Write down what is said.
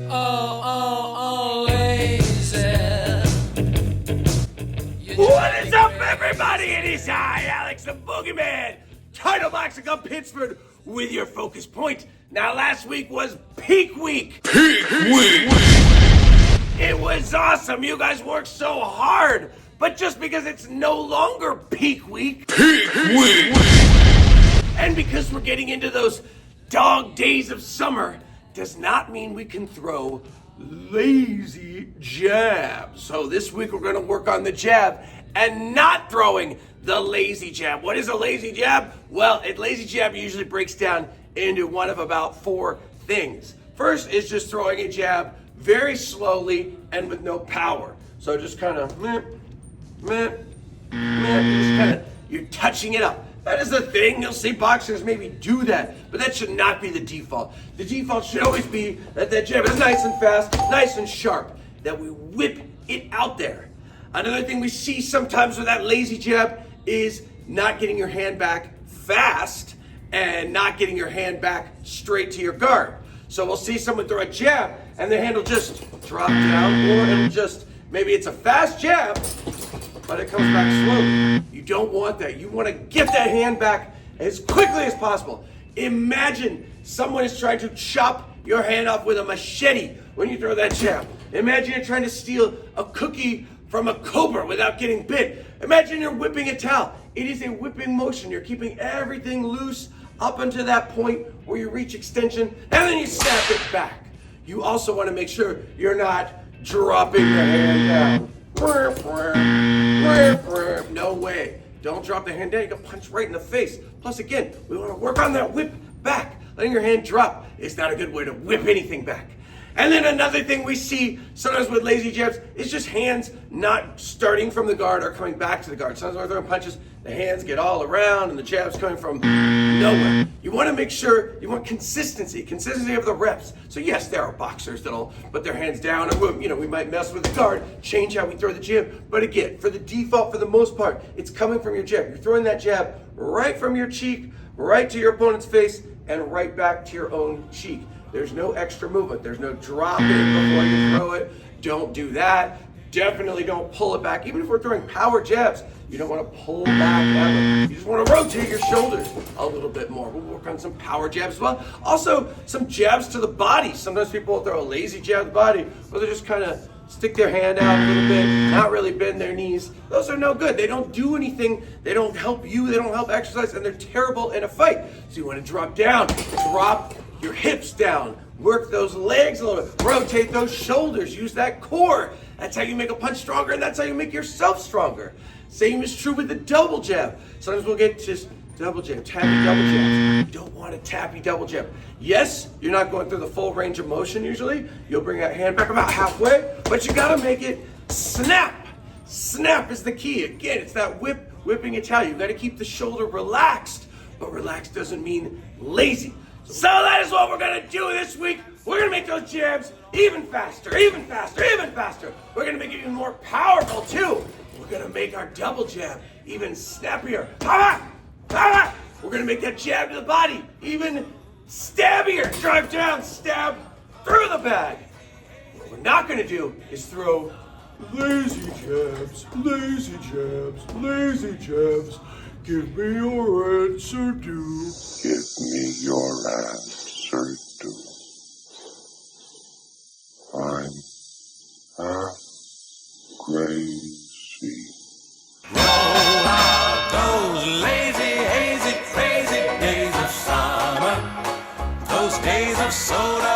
Lazy. What is up, everybody? It is I, Alex the Boogeyman, Title Boxing of Pittsburgh, with your focus point. Now, last week was Peak Week. Peak Week! It was awesome. You guys worked so hard. But just because it's no longer Peak Week, Peak Week! and because we're getting into those dog days of summer, does not mean we can throw lazy jabs. So this week we're going to work on the jab and not throwing the lazy jab. What is a lazy jab? Well, a lazy jab usually breaks down into one of about four things. First is just throwing a jab very slowly and with no power. So just kind of, you're touching it up. That is the thing. You'll see boxers maybe do that, but that should not be the default. The default should always be that that jab is nice and fast, nice and sharp, that we whip it out there. Another thing we see sometimes with that lazy jab is not getting your hand back fast and not getting your hand back straight to your guard. So we'll see someone throw a jab and their hand will just drop down, or it'll just, maybe it's a fast jab, but it comes back slowly. You don't want that. You want to get that hand back as quickly as possible. Imagine someone is trying to chop your hand off with a machete when you throw that jab. Imagine you're trying to steal a cookie from a cobra without getting bit. Imagine you're whipping a towel. It is a whipping motion. You're keeping everything loose up until that point where you reach extension, and then you snap it back. You also want to make sure you're not dropping your hand down. No way. Don't drop the hand down. You get punched right in the face. Plus, again, we want to work on that whip back. Letting your hand drop is not a good way to whip anything back. And then another thing we see sometimes with lazy jabs is just hands not starting from the guard or coming back to the guard. Sometimes when we're throwing punches, the hands get all around and the jab's coming from nowhere. You want to make sure, you want consistency of the reps. So yes, there are boxers that'll put their hands down and we might mess with the guard, change how we throw the jab. But again, for the default, for the most part, it's coming from your jab. You're throwing that jab right from your cheek, right to your opponent's face, and right back to your own cheek. There's no extra movement. There's no drop in before you throw it. Don't do that. Definitely don't pull it back. Even if we're throwing power jabs, you don't want to pull back ever. You just want to rotate your shoulders a little bit more. We'll work on some power jabs as well. Also, some jabs to the body. Sometimes people will throw a lazy jab to the body, or they just kind of stick their hand out a little bit, not really bend their knees. Those are no good. They don't do anything. They don't help you. They don't help exercise, and they're terrible in a fight. So you want to drop down, drop your hips down, work those legs a little bit, rotate those shoulders, use that core. That's how you make a punch stronger, and that's how you make yourself stronger. Same is true with the double jab. Sometimes we'll get just double jab, tappy double jabs. You don't want a tappy double jab. Yes, you're not going through the full range of motion usually. You'll bring that hand back about halfway, but you gotta make it snap. Snap is the key. Again, it's that whipping Italian. You gotta keep the shoulder relaxed, but relaxed doesn't mean lazy. So that is what we're gonna do this week. We're gonna make those jabs even faster, even faster, even faster. We're gonna make it even more powerful too. We're gonna make our double jab even snappier. We're gonna make that jab to the body even stabbier. Drive down, stab through the bag. What we're not gonna do is throw lazy jabs, lazy jabs, lazy jabs. Give me your answer, do. Give me your answer, do. I'm crazy. Roll out those lazy, hazy, crazy days of summer. Those days of soda